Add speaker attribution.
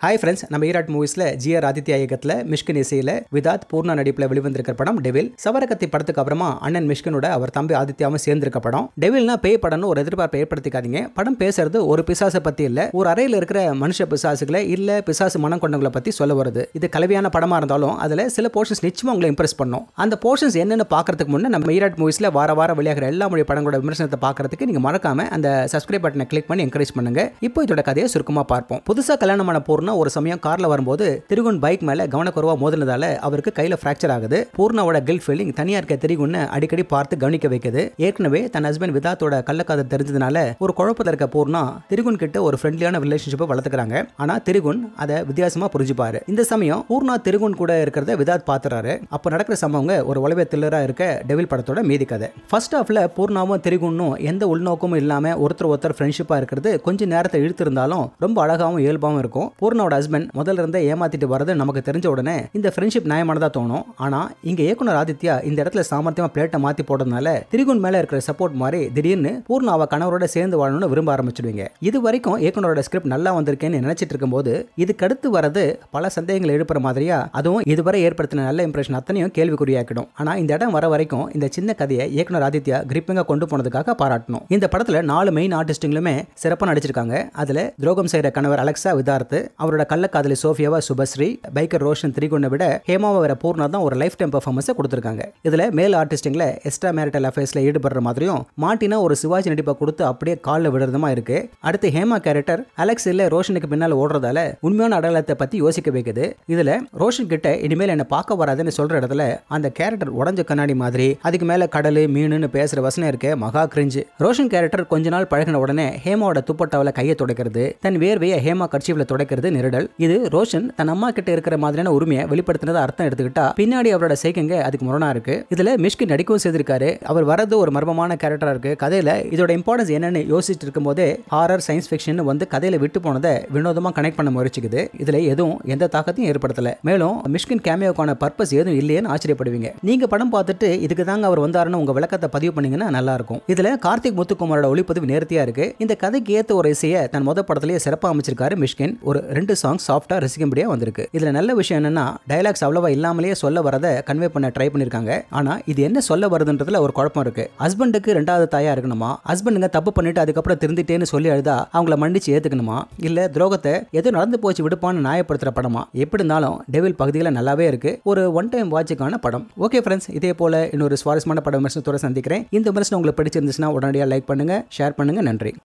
Speaker 1: Hi friends, நம்ம Erode மூவிஸ்ல GR Aditya இயக்கத்தில் மிஷ்கின் இசையில் விதாத் பூர்ணா நடிப்பில் வெளிவந்திருக்கிற படம் டெவில். சவரகத்தி படத்துக்கு அப்புறமா அண்ணன் மிஷ்கினோட அவர் தம்பி ஆதித்யாவும் சேர்ந்திருக்க படம். டெவில்னா பேய் படம்னு ஒரு எதிர்பார்ப்பை ஏற்படுத்திக்காதீங்க. படம் பேசுறது ஒரு பிசாசை பத்தி இல்ல, ஒரு அறையில் இருக்கிற மனுஷ பிசாசுகளை இல்ல பிசாசு மனம் கொண்டவங்களை பத்தி சொல்ல வருது. இது கலவையான படமா இருந்தாலும் அதுல சில போர்ஷன்ஸ் நிச்சயமா உங்களை இம்ப்ரெஸ் பண்ணும். அந்த போர்ஷன்ஸ் என்னன்னு பாக்குறதுக்கு முன்னே நம்ம ஈராட் மூவிஸ்ல வார வெளியாகிற எல்லா மொழி படங்களோட விமர்சனத்தை பாக்குறதுக்கு நீங்க மறக்காம அந்த சப்ஸ்கிரைப் பட்டனை கிளிக் பண்ணி என்கரேஜ் பண்ணுங்க. இப்போ இதோட கதையை சுருக்கமா பார்ப்போம். புதுசா கல்யாணமான பூர்ணா ஒரு சமயம் கார்ல வரும்போது திரிகுன் பைக் மேல கவனக்குறைவா மோதினதால அவருக்கு கையில பிராக்சர் ஆகுது. பூர்ணாவோட கில்ட் ஃபீலிங் தனியா இருக்க திரிகுன்னை அடிக்கடி பார்த்து கவனிக்க வைக்குது. ஏற்கனவே தன் ஹஸ்பண்ட் விதாத்தோட கள்ளக்காதல் தெரிஞ்சதுனால ஒரு குழப்பத்தில் இருக்க பூர்ணா திரிகுன் கிட்ட ஒரு ஃப்ரெண்ட்லியான ரிலேஷன்ஷிப்பை வளர்த்துக்கிறாங்க. ஆனா திரிகுன் அதை வித்தியாசமா புரிஞ்சுப்பாரு. இந்த சமயம் பூர்ணா திரிகுன் கூட இருக்கிறத விதாத் பாத்துறாரு. அப்ப நடக்கிற சம்பவங்க ஒரு வளைவே தில்லரா இருக்க டெவில் படத்தோட மீதி கதை. ஃபர்ஸ்ட் ஹாஃப்ல பூர்ணாவும் திரிகுன்னும் எந்த உள்நோக்கமும் இல்லாம ஒருத்தர் ஃப்ரெண்ட்ஷிப்பா இருக்கிறது கொஞ்சம் நேரத்தை இழுத்திருந்தாலும் ரொம்ப அழகாவும் இயல்பாவும் இருக்கும். பூர்ணாவோட ஹஸ்பண்ட் முதல்ல இருந்தே ஏமாத்திட்டு வரது நமக்கு தெரிஞ்ச உடனே இந்த ஃப்ரெண்ட்ஷிப் நியாயமானதா தோணும். ஆனா இங்க இயக்குனர் ஆதித்யா இந்த இடத்துல சாமர்த்தியமா பிளேட்டை மாத்தி போடுறதுனால திரிகுன் மேல இருக்கிற சப்போர்ட் மாதிரி திடீர்னு பூர்ணாவை கணவரோட சேர்ந்து வாழணும்னு விரும்ப ஆரம்பிச்சிடுவீங்க. இது வரைக்கும் இயக்குனரோட ஸ்கிரிப்ட் நல்லா வந்திருக்கேன்னு நினைச்சிட்டு இருக்கும்போது இதுக்கு அடுத்து வரது பல சந்தேகங்களை எழுப்புற மாதிரியா, அதுவும் இதுவரை ஏற்படுத்தின நல்ல இம்ப்ரெஷன் அத்தனையும் கேள்விக்குறியாக்கிடும். ஆனா இந்த இடம் வர வரைக்கும் இந்த சின்ன கதையை இயக்குனர் ஆதித்யா கிரிப்பிங்கா கொண்டு போனதுக்காக பாராட்டணும். இந்த படத்துல 4 மெயின் ஆர்டிஸ்டுங்களுமே சிறப்பா நடிச்சிருக்காங்க. அதுல துரோகம் செய்யற கணவர் அலெக்சா விதார்த், அவரோட கள்ளக்காதலி சோஃபியாவா சுபஸ்ரீ, பைக்கர் ரோஷன் திரிகுன்னை விட ஹேமாவை வர பூர்ணா தான் ஒரு லைஃப் டைம் பெர்ஃபார்மன்ஸை கொடுத்திருக்காங்க. இதுல மேல் ஆர்டிஸ்டிங்ல எக்ஸ்ட்ரா மேரிட்டல் அஃபேர்ஸ்ல ஈடுபடுற மாதிரியும் மார்ட்டினா ஒரு சிவாஜி நடிப்பை கொடுத்து அப்படியே காலில் விடுறதுமா இருக்கு. அடுத்து ஹேமா கேரக்டர் அலெக்ஸ் இல்ல ரோஷனுக்கு பின்னால் ஓடுறதால உண்மையான அடையாளத்தை பத்தி யோசிக்க வைக்குது. இதுல ரோஷன் கிட்ட இனிமேல் என்ன பார்க்க வராதுன்னு சொல்ற இடத்துல அந்த கேரக்டர் உடஞ்ச கண்ணாடி மாதிரி அதுக்கு மேல கடல் மீனுன்னு பேசுற வசனம் இருக்கு, மகா கிரிஞ்சு. ரோஷன் கேரக்டர் கொஞ்ச நாள் பழகின உடனே ஹேமாவோட துப்பட்டாவில கையை துடைக்கிறது, தன் வேர்வையை ஹேமா கர்ச்சீஃப்ல துடைக்கிறது நிரடல். இது ரோஷன் தன் அம்மா கிட்ட இருக்கிற மாதிரியான உரிமையை வெளிப்படுத்தினது அர்த்தம் எடுத்துக்கிட்டா பின்னாடி அவரோட செய்கைங்க அதுக்கு முரணா இருக்கு. இதுல மிஷ்கின் நடிக்கவும் செய்திருக்காரு. அவர் வரது ஒரு மர்மமான கேரக்டரா இருக்கு. கதையில இதோட இம்பார்ட்டன்ஸ் என்னன்னு யோசிச்சுட்டு இருக்கும் போதே ஹாரர் சயின்ஸ் ஃபிக்ஷன் வந்து கதையில விட்டு போனதை வினோதமா கனெக்ட் பண்ண முயற்சிக்குது. இதுல எதுவும் எந்த தாக்கத்தையும் ஏற்படுத்தல. மேலும் மிஷ்கின் கேமியோக்கான பர்பஸ் எதுவும் இல்லையேன்னு ஆச்சரியப்படுவீங்க. நீங்க படம் பார்த்துட்டு இதுக்கு தாங்க அவர் வந்தாருன்னு உங்க விளக்கத்தை பதிவு பண்ணீங்கன்னா நல்லா இருக்கும். இதுல கார்த்திக் முத்துக்குமாரோட ஒளிப்பதிவு நேர்த்தியா இருக்கு. இந்த கதைக்கு ஏத்த ஒரு இசையை தன் முதல் படத்திலேயே சிறப்பாக அமைச்சிருக்காரு மிஷ்கின். ஒரு 2 சாங் சாஃப்டா ரசிக்கும்படியா வந்திருக்கு. இதுல நல்ல விஷயம் என்னன்னா டயலாக்ஸ் அவ்வளவா இல்லாமலே சொல்ல வரதை கன்வே பண்ண ட்ரை பண்ணிருக்காங்க. ஆனா இது என்ன சொல்ல வருதுன்றதுல ஒரு குழப்பம் இருக்கு. ஹஸ்பண்டுக்கு 2வது தாயா இருக்கணுமா, ஹஸ்பண்டுங்க தப்பு பண்ணிட்டு அதுக்கப்புறம் திருந்திட்டேன்னு சொல்லி அழுதா அவங்கள மன்னிச்சு ஏத்துக்கணுமா, இல்ல துரோகத்தை எது நடந்து போச்சு விடுப்பான்னு நியாயப்படுத்துற படமா? எப்படி இருந்தாலும் டெவில் பகுதியில் நல்லாவே இருக்கு. ஒரு ஒன் டைம் வாட்சுக்கான படம். ஓகே ஃப்ரெண்ட்ஸ், இதே போல இன்னொரு சுவாரஸ்யமான பட விமர்சனத்தோட சந்திக்கிறேன். இந்த விமர்சனம் உங்களுக்கு பிடிச்சிருந்துச்சுன்னா உடனடியாக லைக் பண்ணுங்க, ஷேர் பண்ணுங்க. நன்றி.